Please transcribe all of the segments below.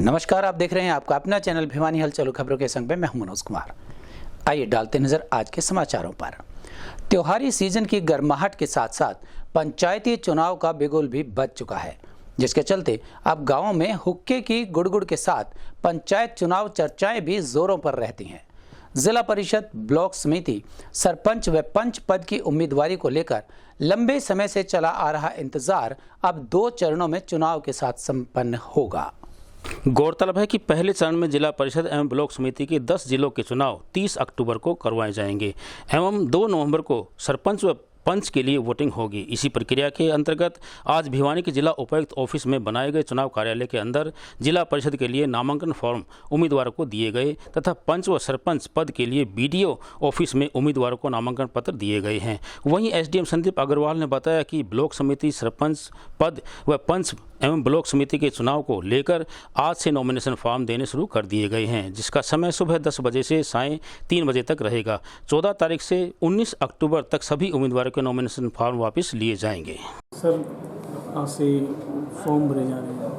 नमस्कार, आप देख रहे हैं आपका अपना चैनल भिवानी हलचल खबरों के संग में मैं हूं मनोज कुमार। आइए डालते नजर आज के समाचारों पर। त्योहारी सीजन की गर्माहट के साथ साथ पंचायती चुनाव का बिगुल भी बज चुका है, जिसके चलते अब गांवों में हुक्के की गुड़गुड़ के साथ पंचायत चुनाव चर्चाएं भी जोरों पर रहती हैं। जिला परिषद, ब्लॉक समिति, सरपंच व पंच पद की उम्मीदवारी को लेकर लंबे समय से चला आ रहा इंतजार अब 2 चरणों में चुनाव के साथ संपन्न होगा। गौरतलब है कि पहले चरण में जिला परिषद एवं ब्लॉक समिति के 10 जिलों के चुनाव 30 अक्टूबर को करवाए जाएंगे एवं 2 नवंबर को सरपंच व पंच के लिए वोटिंग होगी। इसी प्रक्रिया के अंतर्गत आज भिवानी के जिला उपायुक्त ऑफिस में बनाए गए चुनाव कार्यालय के अंदर जिला परिषद के लिए नामांकन फॉर्म उम्मीदवारों को दिए गए तथा पंच व सरपंच पद के लिए बीडीओ ऑफिस में उम्मीदवारों को नामांकन पत्र दिए गए हैं। वहीं एसडीएम संदीप अग्रवाल ने बताया कि ब्लॉक समिति, सरपंच पद व पंच एवं ब्लॉक समिति के चुनाव को लेकर आज से नॉमिनेशन फॉर्म देने शुरू कर दिए गए हैं, जिसका समय सुबह 10 बजे से सायं 3 बजे तक रहेगा। 14 तारीख से 19 अक्टूबर तक सभी उम्मीदवारों के नॉमिनेशन फॉर्म वापस लिए जाएंगे। सर, आज से फॉर्म भरे जा रहे हैं,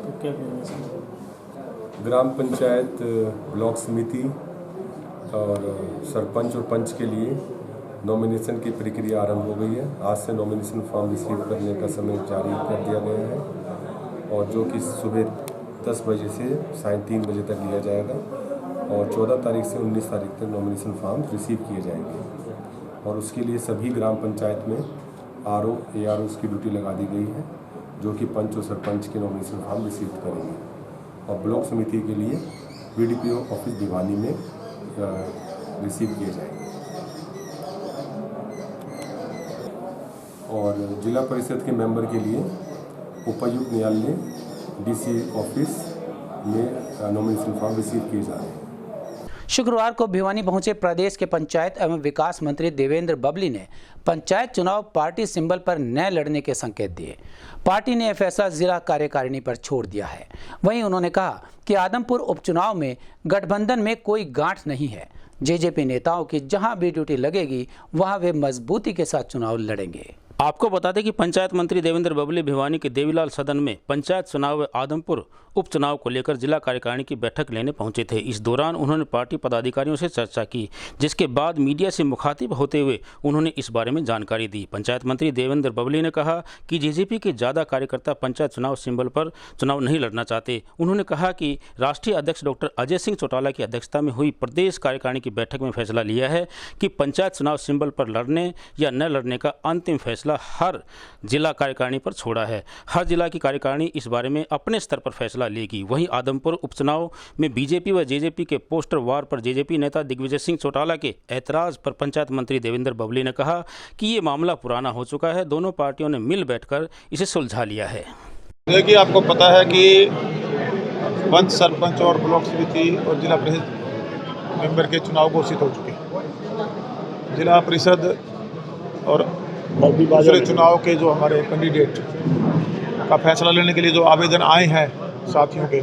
तो क्या करेंगे सर? ग्राम पंचायत, ब्लॉक समिति और सरपंच और पंच के लिए नॉमिनेशन की प्रक्रिया आरंभ हो गई है। आज से नॉमिनेशन फॉर्म रिसीव करने का समय जारी कर दिया गया है और जो कि सुबह 10 बजे से सायं 3 बजे तक लिया जाएगा और 14 तारीख से 19 तारीख तक नॉमिनेशन फॉर्म रिसीव किए जाएंगे। और उसके लिए सभी ग्राम पंचायत में आरओ, एआरओ की ड्यूटी लगा दी गई है, जो कि पंच और सरपंच के नॉमिनेशन फॉर्म रिसीव करेंगे। और ब्लॉक समिति के लिए बीडीपीओ ऑफिस भिवानी में रिसीव किए जाएंगे। और जिला परिषद के मेंबर के लिए उपायुक्त न्यायालय डीसी ऑफिस में नॉमिनेशन फॉर्म रिसीव किए जा रहे हैं। शुक्रवार को भिवानी पहुंचे प्रदेश के पंचायत एवं विकास मंत्री देवेंद्र बबली ने पंचायत चुनाव पार्टी सिंबल पर न लड़ने के संकेत दिए। पार्टी ने यह फैसला जिला कार्यकारिणी पर छोड़ दिया है। वहीं उन्होंने कहा कि आदमपुर उपचुनाव में गठबंधन में कोई गांठ नहीं है। जेजेपी नेताओं की जहां भी ड्यूटी लगेगी वहां वे मजबूती के साथ चुनाव लड़ेंगे। आपको बता दें कि पंचायत मंत्री देवेंद्र बबली भिवानी के देवीलाल सदन में पंचायत चुनाव व आदमपुर उपचुनाव को लेकर जिला कार्यकारिणी की बैठक लेने पहुंचे थे। इस दौरान उन्होंने पार्टी पदाधिकारियों से चर्चा की, जिसके बाद मीडिया से मुखातिब होते हुए उन्होंने इस बारे में जानकारी दी। पंचायत मंत्री देवेंद्र बबली ने कहा कि जेजेपी के ज़्यादा कार्यकर्ता पंचायत चुनाव सिंबल पर चुनाव नहीं लड़ना चाहते। उन्होंने कहा कि राष्ट्रीय अध्यक्ष डॉक्टर अजय सिंह चौटाला की अध्यक्षता में हुई प्रदेश कार्यकारिणी की बैठक में फैसला लिया है कि पंचायत चुनाव सिंबल पर लड़ने या न लड़ने का अंतिम फैसला हर जिला कार्यकारिणी पर छोड़ा है। हर जिला की कार्यकारिणी इस बारे में अपने स्तर पर फैसला लेगी। वहीं आदमपुर उपचुनाव में बीजेपी व जेजेपी के पोस्टर वार पर जेजेपी नेता दिग्विजय सिंह चौटाला के ऐतराज पर पंचायत मंत्री देवेंद्र बबली ने कहा कि ये मामला पुराना हो चुका है, दोनों पार्टियों ने मिल बैठकर इसे सुलझा लिया है। देखिए, आपको पता है कि पंच, सरपंच और ब्लॉक समिति और जिला परिषद मेंबर के चुनाव घोषित हो चुके। जिला परिषद और दूसरे चुनाव के जो हमारे कैंडिडेट का फैसला लेने के लिए जो आवेदन आए हैं साथियों के,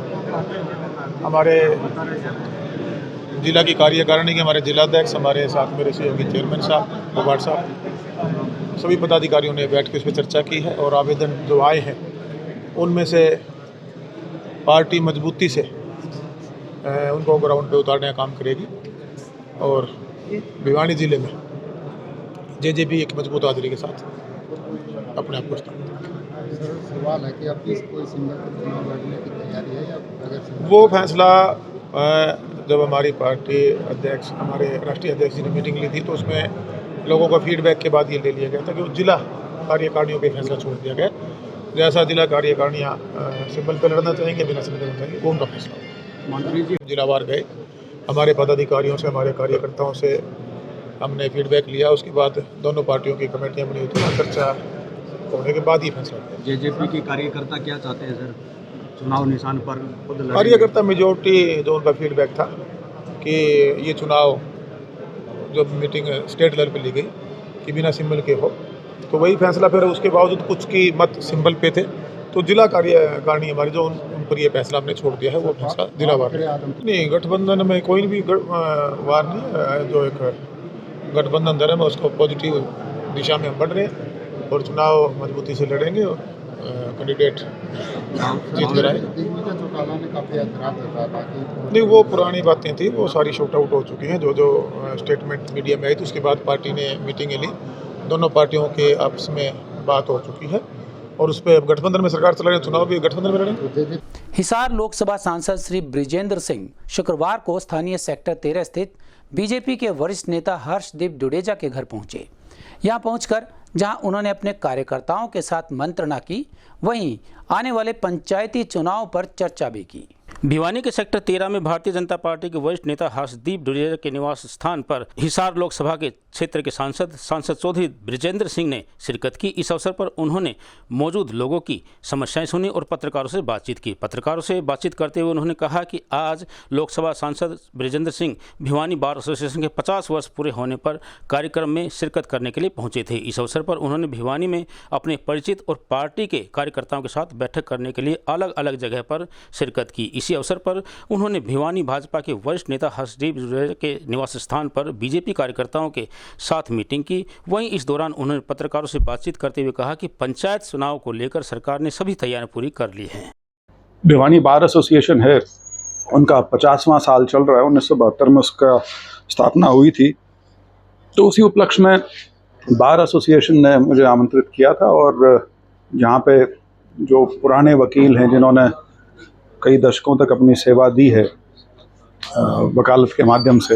हमारे जिला की कार्यकारिणी के हमारे जिलाध्यक्ष, हमारे साथ मेरे सहयोगी चेयरमैन साहब, बोगाट साहब, सभी पदाधिकारियों ने बैठ के इस पर चर्चा की है और आवेदन जो आए हैं उनमें से पार्टी मजबूती से उनको ग्राउंड पे उतारने का काम करेगी और भिवानी जिले में जेजेपी एक मजबूत हाजिरी के साथ अपने आप को सवाल है कि अब कोई सिंबल पर चुनाव लड़ने की तैयारी है या अगर वो फैसला जब हमारी पार्टी अध्यक्ष, हमारे राष्ट्रीय अध्यक्ष जी ने मीटिंग ली थी तो उसमें लोगों का फीडबैक के बाद ये ले लिया गया था कि जिला कार्यकारिणियों पे फैसला छोड़ दिया गया। जैसा जिला कार्यकारिणियाँ सिंबल पर लड़ना चाहेंगे, बिना सिंबल लड़ना चाहेंगे, वो उनका फैसला। मंत्री जी जिलावार गए, हमारे पदाधिकारियों से, हमारे कार्यकर्ताओं से हमने फीडबैक लिया। उसके बाद दोनों पार्टियों की कमेटियां बनी हुई थी, चर्चा होने के बाद ही फैसला किया। जेजेपी के कार्यकर्ता क्या चाहते हैं सर, चुनाव निशान पर खुद लड़ेंगे? कार्यकर्ता मेजोरिटी जो उनका फीडबैक था कि ये चुनाव जब मीटिंग स्टेट लेवल पर ली गई कि बिना सिंबल के हो, तो वही फैसला। फिर उसके बावजूद कुछ की मत सिंबल पे थे, तो जिला कार्यकारिणी हमारी जो उन पर ये फैसला हमने छोड़ दिया है, वो फैसला जिला वार नहीं। गठबंधन में कोई भी वार नहीं, जो एक गठबंधन धर्म है उसको पॉजिटिव दिशा में हम बढ़ रहे हैं और चुनाव मजबूती से लड़ेंगे कैंडिडेट जीत कर आए। दिग्विजय चौटाला ने काफ़ी ऐतराज़ जताया था कि नहीं, वो पुरानी बातें थी, वो सारी शॉर्ट आउट हो चुकी हैं। जो स्टेटमेंट मीडिया में आई थी उसके बाद पार्टी ने मीटिंगें ली, दोनों पार्टियों के आपस में बात हो चुकी है और उस पर गठबंधन में सरकार चला रही है, चुनाव भी गठबंधन में लड़ेंगे। हिसार लोकसभा सांसद श्री ब्रिजेंद्र सिंह शुक्रवार को स्थानीय सेक्टर 13 स्थित बीजेपी के वरिष्ठ नेता हर्षदीप डुडेजा के घर पहुंचे। यहां पहुंचकर जहां उन्होंने अपने कार्यकर्ताओं के साथ मंत्रणा की, वहीं आने वाले पंचायती चुनाव पर चर्चा भी की। भिवानी के सेक्टर 13 में भारतीय जनता पार्टी के वरिष्ठ नेता हर्षदीप डुडेजा के निवास स्थान पर हिसार लोकसभा के क्षेत्र के सांसद चौधरी ब्रिजेंद्र सिंह ने शिरकत की। इस अवसर पर उन्होंने मौजूद लोगों की समस्याएं सुनी और पत्रकारों से बातचीत की। पत्रकारों से बातचीत करते हुए उन्होंने कहा कि आज लोकसभा सांसद ब्रिजेंद्र सिंह भिवानी बार एसोसिएशन के 50 वर्ष पूरे होने पर कार्यक्रम में शिरकत करने के लिए पहुंचे थे। इस अवसर पर उन्होंने भिवानी में अपने परिचित और पार्टी के कार्यकर्ताओं के साथ बैठक करने के लिए अलग अलग जगह पर शिरकत की। इसी अवसर पर उन्होंने भिवानी भाजपा के वरिष्ठ नेता हर्षदीप डुडेजा के निवास स्थान पर बीजेपी कार्यकर्ताओं के साथ मीटिंग की। वहीं इस दौरान उन्होंने पत्रकारों से बातचीत करते हुए कहा कि पंचायत चुनाव को लेकर सरकार ने सभी तैयारियां पूरी कर ली हैं। भिवानी बार एसोसिएशन है, उनका 50वां साल चल रहा है। 1972 में उसका स्थापना हुई थी, तो उसी उपलक्ष्य में बार एसोसिएशन ने मुझे आमंत्रित किया था और यहाँ पे जो पुराने वकील हैं जिन्होंने कई दशकों तक अपनी सेवा दी है वकालत के माध्यम से,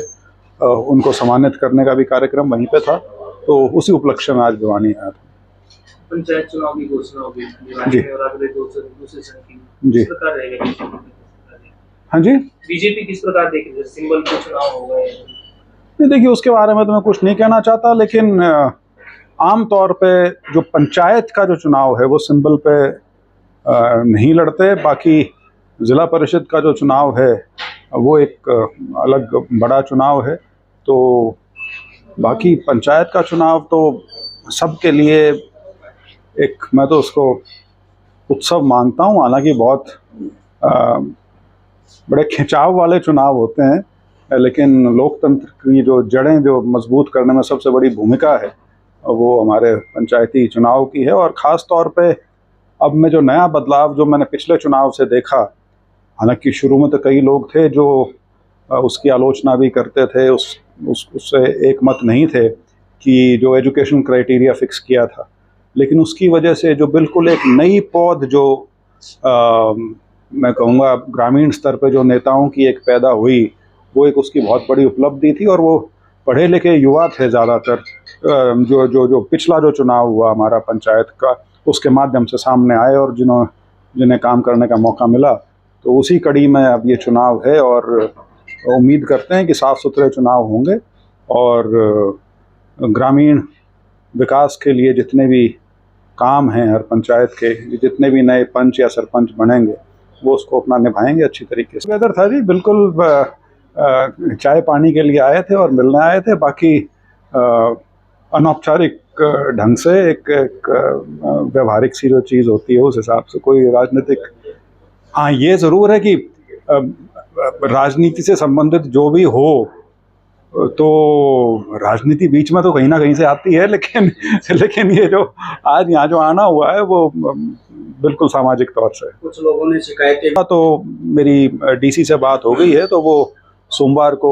उनको सम्मानित करने का भी कार्यक्रम वहीं पे था। तो उसी उपलक्ष्य में आज भिवानी आया था। पंचायत चुनाव की घोषणा होगी जी। और अगले दूसरे चरण की जी। किस प्रकार रहेगा? हाँ जी, बीजेपी किस प्रकार देख रही है? सिंबल के चुनाव हो गए। नहीं देखिए, उसके बारे में तो मैं कुछ नहीं कहना चाहता, लेकिन आम तौर पे जो पंचायत का जो चुनाव है वो सिंबल पे नहीं लड़ते। बाकी ज़िला परिषद का जो चुनाव है वो एक अलग बड़ा चुनाव है। तो बाकी पंचायत का चुनाव तो सबके लिए एक, मैं तो उसको उत्सव मानता हूँ। हालांकि बहुत बड़े खिंचाव वाले चुनाव होते हैं, लेकिन लोकतंत्र की जो जड़ें जो मजबूत करने में सबसे बड़ी भूमिका है वो हमारे पंचायती चुनाव की है। और ख़ास तौर पे अब में जो नया बदलाव जो मैंने पिछले चुनाव से देखा, हालांकि शुरू में तो कई लोग थे जो उसकी आलोचना भी करते थे, उससे एक मत नहीं थे कि जो एजुकेशन क्राइटेरिया फिक्स किया था, लेकिन उसकी वजह से जो बिल्कुल एक नई पौध जो मैं कहूँगा ग्रामीण स्तर पे जो नेताओं की एक पैदा हुई, वो एक उसकी बहुत बड़ी उपलब्धि थी। और वो पढ़े लिखे युवा थे ज़्यादातर, जो पिछला जो चुनाव हुआ हमारा पंचायत का, उसके माध्यम से सामने आए और जिन्हें काम करने का मौका मिला। तो उसी कड़ी में अब ये चुनाव है और उम्मीद करते हैं कि साफ़ सुथरे चुनाव होंगे और ग्रामीण विकास के लिए जितने भी काम हैं हर पंचायत के, जितने भी नए पंच या सरपंच बनेंगे वो उसको अपना निभाएंगे अच्छी तरीके से। बेहतर था जी, बिल्कुल चाय पानी के लिए आए थे और मिलने आए थे। बाकी अनौपचारिक ढंग से एक व्यवहारिक सी जो चीज़ होती है उस हिसाब से, कोई राजनीतिक, हाँ ये ज़रूर है कि राजनीति से संबंधित जो भी हो तो राजनीति बीच में तो कहीं ना कहीं से आती है, लेकिन ये जो आज यहाँ जो आना हुआ है वो बिल्कुल सामाजिक तौर से। कुछ लोगों ने शिकायतें, तो मेरी डीसी से बात हो गई है, तो वो सोमवार को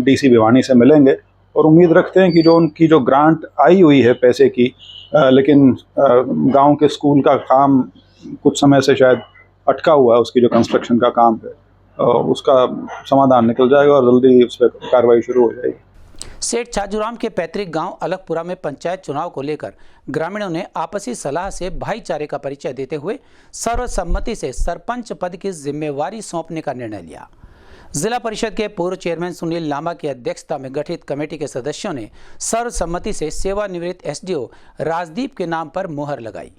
डीसी भिवानी से मिलेंगे और उम्मीद रखते हैं कि जो उनकी जो ग्रांट आई हुई है पैसे की, लेकिन गांव के स्कूल का काम कुछ समय से शायद अटका हुआ है, उसकी जो कंस्ट्रक्शन का काम है उसका समाधान निकल जाएगा और जल्दी उस पर कार्रवाई शुरू हो जाएगी। सेठ छाजूराम के पैतृक गांव अलगपुरा में पंचायत चुनाव को लेकर ग्रामीणों ने आपसी सलाह से भाईचारे का परिचय देते हुए सर्वसम्मति से सरपंच पद की जिम्मेवारी सौंपने का निर्णय लिया। जिला परिषद के पूर्व चेयरमैन सुनील लांबा की अध्यक्षता में गठित कमेटी के सदस्यों ने सर्वसम्मति से सेवानिवृत्त एसडीओ राजदीप के नाम पर मुहर लगाई।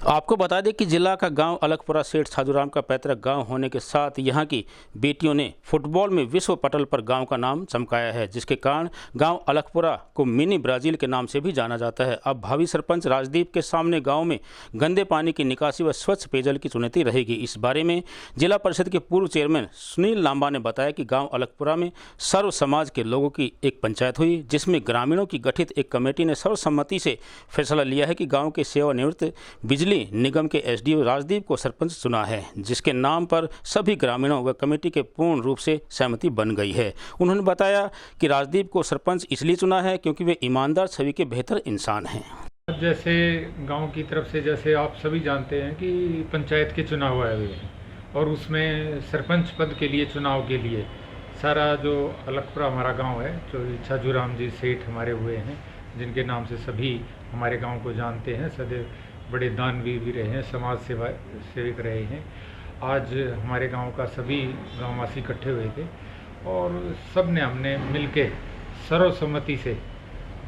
आपको बता दें कि जिला का गांव अलगपुरा सेठ छाजूराम का पैतृक गांव होने के साथ यहां की बेटियों ने फुटबॉल में विश्व पटल पर गांव का नाम चमकाया है, जिसके कारण गांव अलगपुरा को मिनी ब्राजील के नाम से भी जाना जाता है। अब भावी सरपंच राजदीप के सामने गांव में गंदे पानी की निकासी व स्वच्छ पेयजल की चुनौती रहेगी। इस बारे में जिला परिषद के पूर्व चेयरमैन सुनील लांबा ने बताया कि गाँव अलगपुरा में सर्व समाज के लोगों की एक पंचायत हुई, जिसमें ग्रामीणों की गठित एक कमेटी ने सर्वसम्मति से फैसला लिया है कि गाँव के सेवानिवृत्त बिजली बिजली निगम के एसडीओ राजदीप को सरपंच चुना है, जिसके नाम पर सभी ग्रामीणों व कमेटी के पूर्ण रूप से सहमति बन गई है। उन्होंने बताया कि राजदीप को सरपंच इसलिए चुना है क्योंकि वे ईमानदार छवि के बेहतर इंसान हैं। जैसे गांव की तरफ से, जैसे आप सभी जानते हैं कि पंचायत के चुनाव आए हुए हैं और उसमें सरपंच पद के लिए चुनाव के लिए सारा जो अलगपुरा हमारा गांव है, जो छाजूराम जी सेठ हमारे हुए हैं, जिनके नाम से सभी हमारे गांव को जानते हैं, सदैव बड़े दानवीर भी रहे हैं, समाज सेवक रहे हैं। आज हमारे गांव का सभी गांववासी इकट्ठे हुए थे और सब ने हमने मिलके सर्वसम्मति से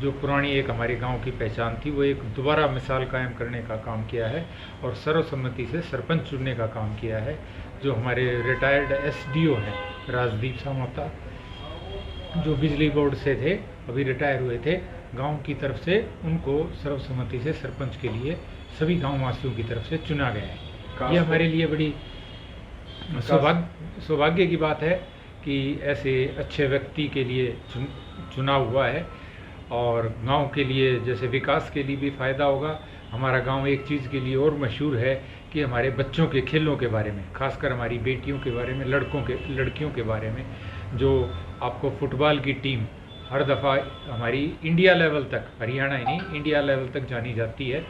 जो पुरानी एक हमारे गांव की पहचान थी वो एक दोबारा मिसाल कायम करने का काम किया है और सर्वसम्मति से सरपंच चुनने का काम किया है। जो हमारे रिटायर्ड एसडीओ हैं राजदीप सामोता, जो बिजली बोर्ड से थे, अभी रिटायर हुए थे, गांव की तरफ से उनको सर्वसम्मति से सरपंच के लिए सभी गांववासियों की तरफ से चुना गया है। ये हमारे लिए बड़ी सौभाग्य की बात है कि ऐसे अच्छे व्यक्ति के लिए चुनाव हुआ है और गांव के लिए जैसे विकास के लिए भी फ़ायदा होगा। हमारा गांव एक चीज़ के लिए और मशहूर है कि हमारे बच्चों के खेलों के बारे में, खासकर हमारी बेटियों के बारे में, लड़कियों के बारे में, जो आपको फुटबॉल की टीम हर दफ़ा हमारी इंडिया लेवल तक, हरियाणा ही नहीं इंडिया लेवल तक जानी जाती है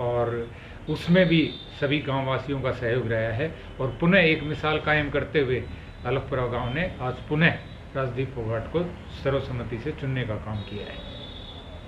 और उसमें भी सभी गाँववासियों का सहयोग रहा है। और पुनः एक मिसाल कायम करते हुए अलगपुरा गाँव ने आज पुनः राजदीप फोगाट को सर्वसम्मति से चुनने का काम किया है।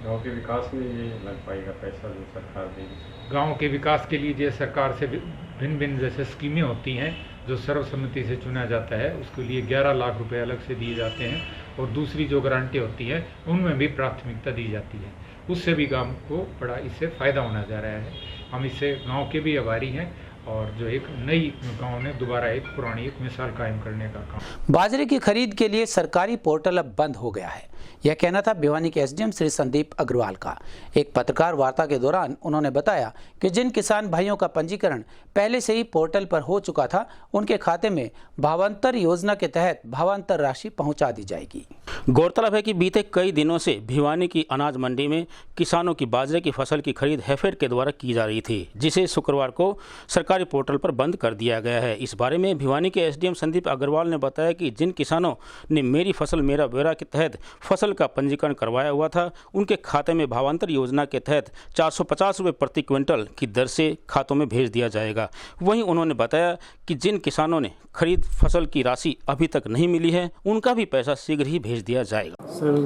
गांव के विकास में ये लग पाएगा पैसा जो सरकार देगी? गांव के विकास के लिए जो सरकार से भिन्न भिन्न जैसे स्कीमें होती हैं, जो सर्वसम्मति से चुना जाता है उसके लिए 11 लाख रुपए अलग से दिए जाते हैं और दूसरी जो गारंटी होती है उनमें भी प्राथमिकता दी जाती है। उससे भी गांव को बड़ा इससे फ़ायदा होना जा रहा है। हम इससे गांव के भी आभारी हैं और जो एक नई गांव ने दोबारा एक पुरानी एक मिसाल कायम करने का काम। बाजरे की खरीद के लिए सरकारी पोर्टल अब बंद हो गया है, यह कहना था भिवानी के एसडीएम श्री संदीप अग्रवाल का। एक पत्रकार वार्ता के दौरान उन्होंने बताया कि जिन किसान भाइयों का पंजीकरण पहले से ही पोर्टल पर हो चुका था, उनके खाते में भावांतर योजना के तहत भावांतर राशि पहुंचा दी जाएगी। गौरतलब है कि बीते कई दिनों से भिवानी की अनाज मंडी में किसानों की बाजरे की फसल की खरीद हैफेड के द्वारा की जा रही थी, जिसे शुक्रवार को सरकारी पोर्टल पर बंद कर दिया गया है। इस बारे में भिवानी के एसडीएम संदीप अग्रवाल ने बताया कि जिन किसानों ने मेरी फसल मेरा ब्यौरा के तहत फसल का पंजीकरण करवाया हुआ था, उनके खाते में भावांतर योजना के तहत 450 रुपये प्रति क्विंटल की दर से खातों में भेज दिया जाएगा। वहीं उन्होंने बताया कि जिन किसानों ने खरीद फसल की राशि अभी तक नहीं मिली है, उनका भी पैसा शीघ्र ही भेज दिया जाएगा। सर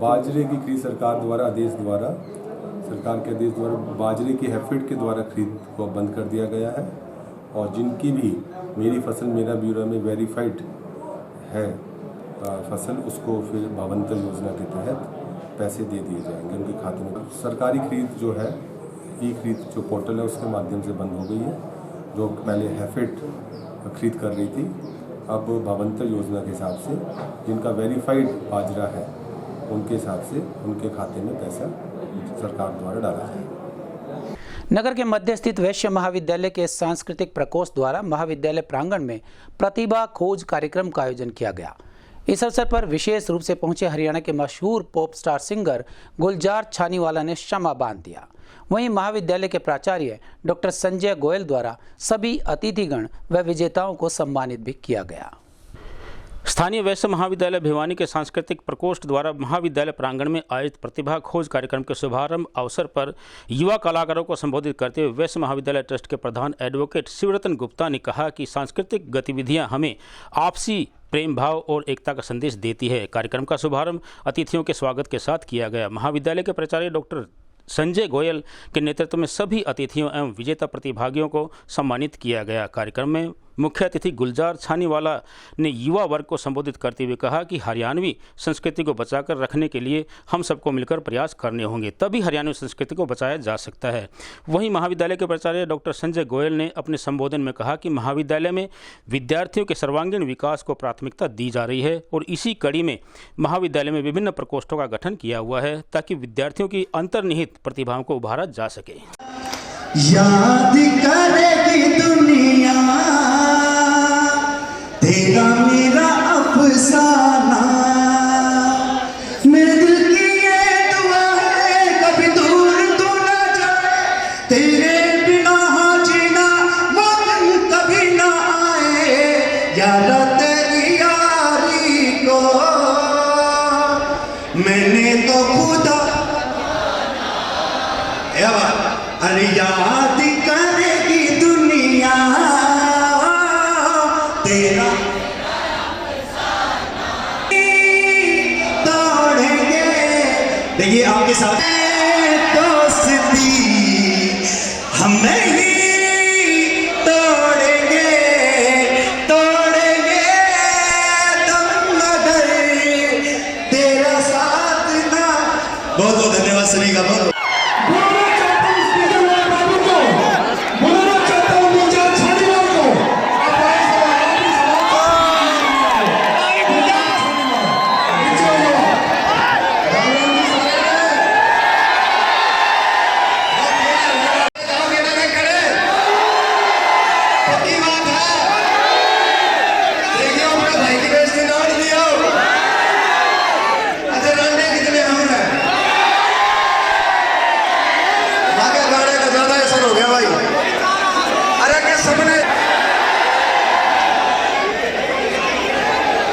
बाजरे की खरीद सरकार द्वारा सरकार के आदेश द्वारा बाजरे की हैफेड के द्वारा खरीद को बंद कर दिया गया है और जिनकी भी मेरी फसल मेरा ब्यूरो में वेरीफाइड है फसल, उसको फिर भावांतर योजना के तहत पैसे दे दिए जाएंगे उनके खाते में। सरकारी खरीद जो है, ई खरीद जो पोर्टल है उसके माध्यम से बंद हो गई है। जो पहले हैफेड खरीद कर रही थी, अब भावांतर योजना के हिसाब से जिनका वेरीफाइड बाजरा है उनके हिसाब से उनके खाते में पैसा सरकार द्वारा डाला जाएगा। नगर के मध्य स्थित वैश्य महाविद्यालय के सांस्कृतिक प्रकोष्ठ द्वारा महाविद्यालय प्रांगण में प्रतिभा खोज कार्यक्रम का आयोजन किया गया। इस अवसर पर विशेष रूप से पहुंचे हरियाणा के मशहूर पॉप स्टार सिंगर गुलजार छानीवाला ने क्षमा बांध दिया। वहीं महाविद्यालय के प्राचार्य डॉक्टर संजय गोयल द्वारा सभी अतिथिगण व विजेताओं को सम्मानित भी किया गया। स्थानीय वैश्य महाविद्यालय भिवानी के सांस्कृतिक प्रकोष्ठ द्वारा महाविद्यालय प्रांगण में आयोजित प्रतिभा खोज कार्यक्रम के शुभारंभ अवसर पर युवा कलाकारों को संबोधित करते हुए वैश्य महाविद्यालय ट्रस्ट के प्रधान एडवोकेट शिवरतन गुप्ता ने कहा कि सांस्कृतिक गतिविधियां हमें आपसी प्रेम भाव और एकता का संदेश देती है। कार्यक्रम का शुभारंभ अतिथियों के स्वागत के साथ किया गया। महाविद्यालय के प्राचार्य डॉक्टर संजय गोयल के नेतृत्व में सभी अतिथियों एवं विजेता प्रतिभागियों को सम्मानित किया गया। कार्यक्रम में मुख्य अतिथि गुलजार छानीवाला ने युवा वर्ग को संबोधित करते हुए कहा कि हरियाणवी संस्कृति को बचाकर रखने के लिए हम सबको मिलकर प्रयास करने होंगे, तभी हरियाणवी संस्कृति को बचाया जा सकता है। वहीं महाविद्यालय के प्राचार्य डॉक्टर संजय गोयल ने अपने संबोधन में कहा कि महाविद्यालय में विद्यार्थियों के सर्वांगीण विकास को प्राथमिकता दी जा रही है और इसी कड़ी में महाविद्यालय में विभिन्न प्रकोष्ठों का गठन किया हुआ है ताकि विद्यार्थियों की अंतर्निहित प्रतिभाओं को उभारा जा सके। याद करेगी दुनिया तेरा मेरा अफसाना, मेरे दिल की ये दुआ है कभी दूर तू ना जाए। मैंने तो खुदा अरे याद करेगी दुनिया तेरा तोड़ेंगे। देखिए आपके साथ दोस्ती हम नहीं तोड़ेंगे, तोड़ेंगे तुम मगर तेरा साथ ना। बहुत बहुत धन्यवाद सभी का। बहुत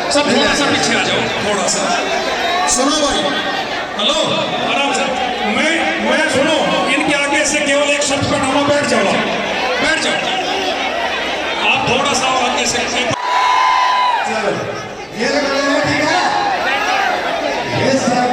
सब थोड़ा सा पीछे आ जाओ, थोड़ा सा सुनो भाई। हेलो, आराम से। मैं सुनो, इनके आगे से केवल एक शब्द का नाम, बैठ जाओ, बैठ जाओ। आप थोड़ा सा आगे से चलो ये ठीक है। ये सब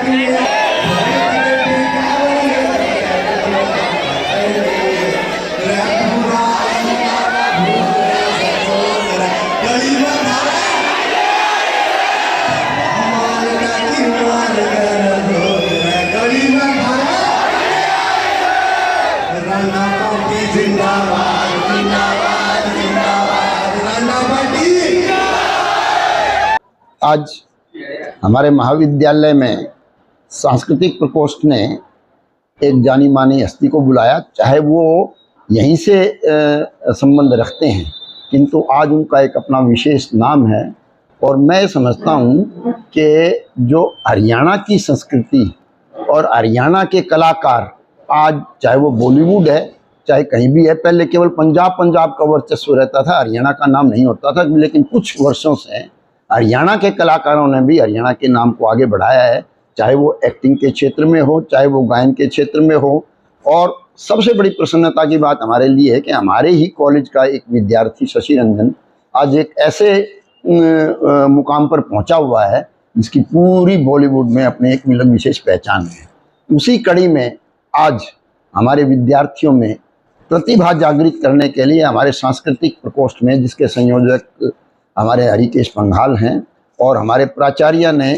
आज हमारे महाविद्यालय में सांस्कृतिक प्रकोष्ठ ने एक जानी मानी हस्ती को बुलाया, चाहे वो यहीं से संबंध रखते हैं, किंतु आज उनका एक अपना विशेष नाम है। और मैं समझता हूँ कि जो हरियाणा की संस्कृति और हरियाणा के कलाकार आज, चाहे वो बॉलीवुड है चाहे कहीं भी है, पहले केवल पंजाब का वर्चस्व रहता था, हरियाणा का नाम नहीं होता था, लेकिन कुछ वर्षों से हरियाणा के कलाकारों ने भी हरियाणा के नाम को आगे बढ़ाया है, चाहे वो एक्टिंग के क्षेत्र में हो, चाहे वो गायन के क्षेत्र में हो। और सबसे बड़ी प्रसन्नता की बात हमारे लिए है कि हमारे ही कॉलेज का एक विद्यार्थी शशि रंजन आज एक ऐसे मुकाम पर पहुंचा हुआ है जिसकी पूरी बॉलीवुड में अपनी एक विशेष पहचान है। उसी कड़ी में आज हमारे विद्यार्थियों में प्रतिभा जागृत करने के लिए हमारे सांस्कृतिक प्रकोष्ठ में, जिसके संयोजक हमारे हरिकेश पंघाल हैं, और हमारे प्राचार्य ने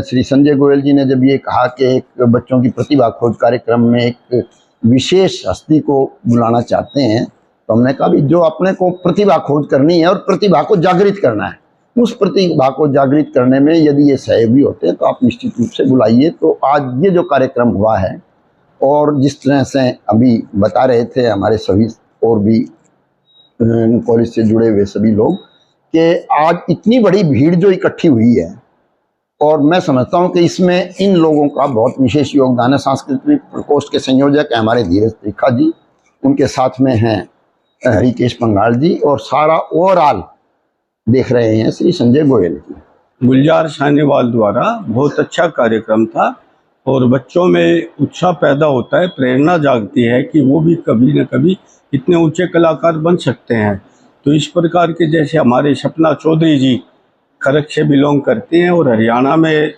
श्री संजय गोयल जी ने जब ये कहा कि एक बच्चों की प्रतिभा खोज कार्यक्रम में एक विशेष हस्ती को बुलाना चाहते हैं, तो हमने कहा भी जो अपने को प्रतिभा खोज करनी है और प्रतिभा को जागृत करना है, उस प्रतिभा को जागृत करने में यदि ये सहयोगी होते हैं तो आप निश्चित रूप से बुलाइए। तो आज ये जो कार्यक्रम हुआ है, और जिस तरह से अभी बता रहे थे हमारे सभी और भी कॉलेज से जुड़े हुए सभी लोग, कि आज इतनी बड़ी भीड़ जो इकट्ठी हुई है, और मैं समझता हूं कि इसमें इन लोगों का बहुत विशेष योगदान है। सांस्कृतिक प्रकोष्ठ के संयोजक हैं हमारे धीरज त्रिखा जी, उनके साथ में हैं हरिकेश पंघाल जी, और सारा ओवरऑल देख रहे हैं श्री संजय गोयल जी। गुलजार साहनेवाल द्वारा बहुत अच्छा कार्यक्रम था, और बच्चों में उत्साह पैदा होता है, प्रेरणा जागती है कि वो भी कभी न कभी इतने ऊंचे कलाकार बन सकते हैं। तो इस प्रकार के, जैसे हमारे सपना चौधरी जी खरक से बिलोंग करते हैं और हरियाणा में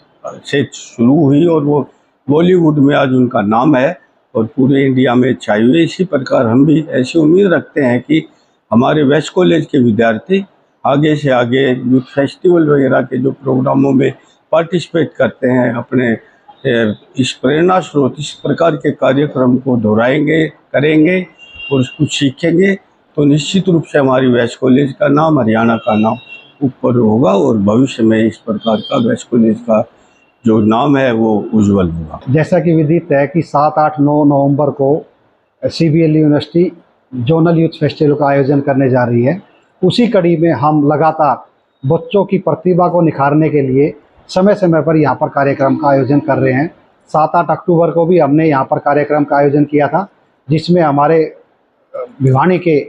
से शुरू हुई, और वो बॉलीवुड में आज उनका नाम है और पूरे इंडिया में छाई हुई। इसी प्रकार हम भी ऐसी उम्मीद रखते हैं कि हमारे वेस्ट कॉलेज के विद्यार्थी आगे से आगे यूथ फेस्टिवल वगैरह के जो प्रोग्रामों में पार्टिसिपेट करते हैं, अपने इस प्रेरणा स्रोत, इस प्रकार के कार्यक्रम को दोहराएंगे, करेंगे और कुछ सीखेंगे, तो निश्चित रूप से हमारी वेस्ट कॉलेज का नाम, हरियाणा का नाम ऊपर होगा, और भविष्य में इस प्रकार का वेस्ट कॉलेज का जो नाम है वो उज्जवल होगा। जैसा कि विदित है कि 7, 8, 9 नवंबर को CBL university zonal youth festival का आयोजन करने जा रही है। उसी कड़ी में हम लगातार बच्चों की प्रतिभा को निखारने के लिए समय समय पर यहाँ पर कार्यक्रम का आयोजन कर रहे हैं। 7-8 अक्टूबर को भी हमने यहाँ पर कार्यक्रम का आयोजन किया था, जिसमें हमारे भिवानी के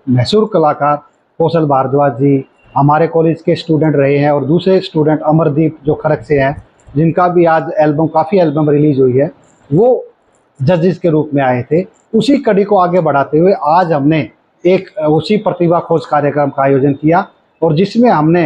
मशहूर कलाकार कौशल भारद्वाज जी हमारे कॉलेज के स्टूडेंट रहे हैं, और दूसरे स्टूडेंट अमरदीप जो खरक से हैं जिनका भी आज एल्बम, काफ़ी एल्बम रिलीज हुई है, वो जजेस के रूप में आए थे। उसी कड़ी को आगे बढ़ाते हुए आज हमने एक उसी प्रतिभा खोज कार्यक्रम का आयोजन किया और जिसमें हमने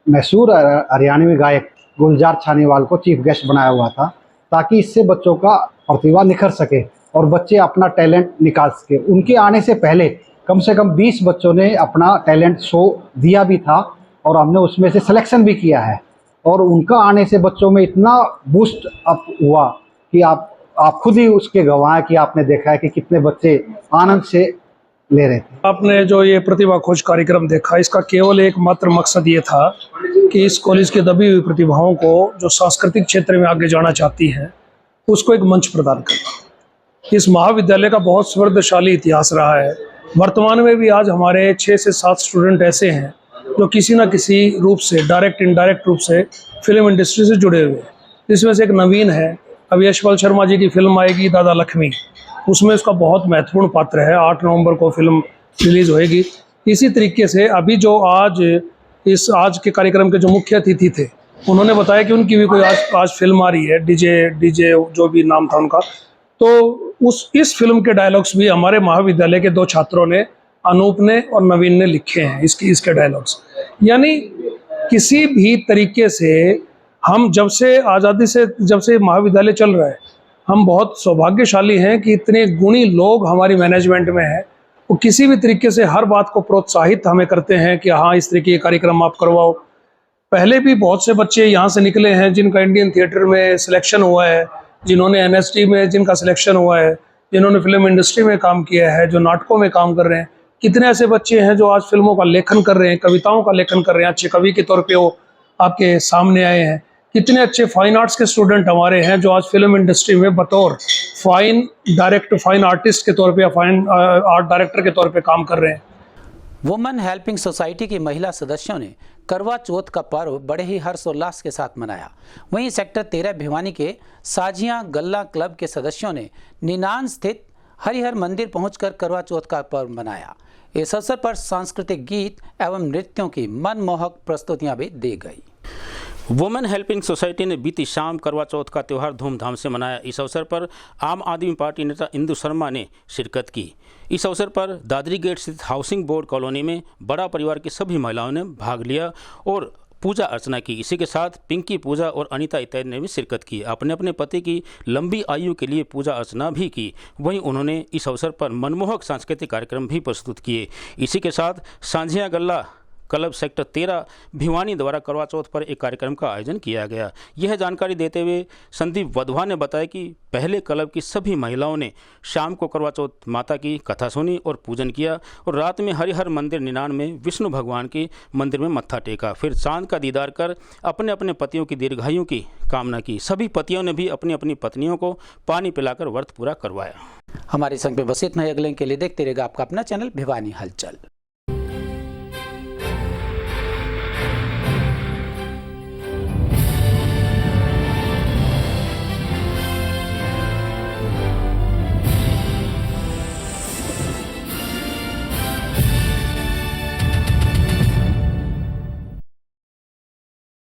मशहूर हरियाणवी गायक गुलजार छानीवाल को चीफ गेस्ट बनाया हुआ था, ताकि इससे बच्चों का प्रतिभा निखर सके और बच्चे अपना टैलेंट निकाल सके। उनके आने से पहले कम से कम 20 बच्चों ने अपना टैलेंट शो दिया भी था और हमने उसमें से सिलेक्शन भी किया है और उनका आने से बच्चों में इतना बूस्ट अप हुआ कि आप खुद ही उसके गवाह हैं कि आपने देखा है कि कितने बच्चे आनंद से ले रहे थे। आपने जो ये प्रतिभा खोज कार्यक्रम देखा, इसका केवल एक मात्र मकसद ये था कि इस कॉलेज की दबी हुई प्रतिभाओं को जो सांस्कृतिक क्षेत्र में आगे जाना चाहती हैं उसको एक मंच प्रदान करना। इस महाविद्यालय का बहुत समृद्धशाली इतिहास रहा है। वर्तमान में भी आज हमारे 6 से 7 स्टूडेंट ऐसे हैं जो किसी न किसी रूप से, डायरेक्ट इनडायरेक्ट रूप से फिल्म इंडस्ट्री से जुड़े हुए हैं। इसमें से एक नवीन है, अभी यशपाल शर्मा जी की फिल्म आएगी दादा लक्ष्मी, उसमें उसका बहुत महत्वपूर्ण पात्र है। 8 नवंबर को फिल्म रिलीज होएगी। इसी तरीके से अभी जो आज के कार्यक्रम के जो मुख्य अतिथि थे, उन्होंने बताया कि उनकी भी कोई आज फिल्म आ रही है, डीजे जो भी नाम था उनका, तो इस फिल्म के डायलॉग्स भी हमारे महाविद्यालय के 2 छात्रों ने, अनूप ने और नवीन ने लिखे हैं इसके डायलॉग्स। यानी किसी भी तरीके से हम जब से महाविद्यालय चल रहा है, हम बहुत सौभाग्यशाली हैं कि इतने गुणी लोग हमारी मैनेजमेंट में हैं। वो किसी भी तरीके से हर बात को प्रोत्साहित हमें करते हैं कि हाँ, इस तरीके के कार्यक्रम आप करवाओ। पहले भी बहुत से बच्चे यहाँ से निकले हैं जिनका इंडियन थिएटर में सिलेक्शन हुआ है, जिन्होंने एनएसडी में जिनका सिलेक्शन हुआ है, जिन्होंने फिल्म इंडस्ट्री में काम किया है, जो नाटकों में काम कर रहे हैं। कितने ऐसे बच्चे हैं जो आज फिल्मों का लेखन कर रहे हैं, कविताओं का लेखन कर रहे हैं, अच्छे कवि के तौर पे वो आपके सामने आए हैं। कितने अच्छे फाइन आर्ट्स के स्टूडेंट हमारे हैं जो आज फिल्म इंडस्ट्री में बतौर फाइन आर्टिस्ट के तौर पे या फाइन आर्ट डायरेक्टर के तौर पे काम कर रहे हैं। वुमेन हेल्पिंग सोसाइटी की महिला सदस्यों ने करवा चौथ का पर्व बड़े ही हर्षोल्लास के साथ मनाया। वहीं सेक्टर 13 भिवानी के साझिया गल्ला क्लब के सदस्यों ने निनान स्थित हरिहर मंदिर पहुंचकर करवा चौथ का पर्व मनाया। इस अवसर पर सांस्कृतिक गीत एवं नृत्यों की मनमोहक प्रस्तुतियां भी दी गई। वुमेन हेल्पिंग सोसाइटी ने बीती शाम करवा चौथ का त्यौहार धूमधाम से मनाया। इस अवसर पर आम आदमी पार्टी नेता इंदु शर्मा ने शिरकत की। इस अवसर पर दादरी गेट स्थित हाउसिंग बोर्ड कॉलोनी में बड़ा परिवार की सभी महिलाओं ने भाग लिया और पूजा अर्चना की। इसी के साथ पिंकी पूजा और अनीता इत्यादि ने भी शिरकत की। अपने अपने पति की लंबी आयु के लिए पूजा अर्चना भी की। वहीं उन्होंने इस अवसर पर मनमोहक सांस्कृतिक कार्यक्रम भी प्रस्तुत किए। इसी के साथ सांझिया गल्ला क्लब सेक्टर 13 भिवानी द्वारा करवा चौथ पर एक कार्यक्रम का आयोजन किया गया। यह जानकारी देते हुए संदीप वधवा ने बताया कि पहले क्लब की सभी महिलाओं ने शाम को करवा चौथ माता की कथा सुनी और पूजन किया और रात में हरिहर मंदिर निनान में विष्णु भगवान के मंदिर में मत्था टेका। फिर चांद का दीदार कर अपने अपने पतियों की दीर्घायु की कामना की। सभी पतियों ने भी अपनी अपनी पत्नियों को पानी पिलाकर व्रत पूरा करवाया। हमारे संग में बस इतना ही। अगले के लिए देखते रहेगा आपका अपना चैनल भिवानी हलचल।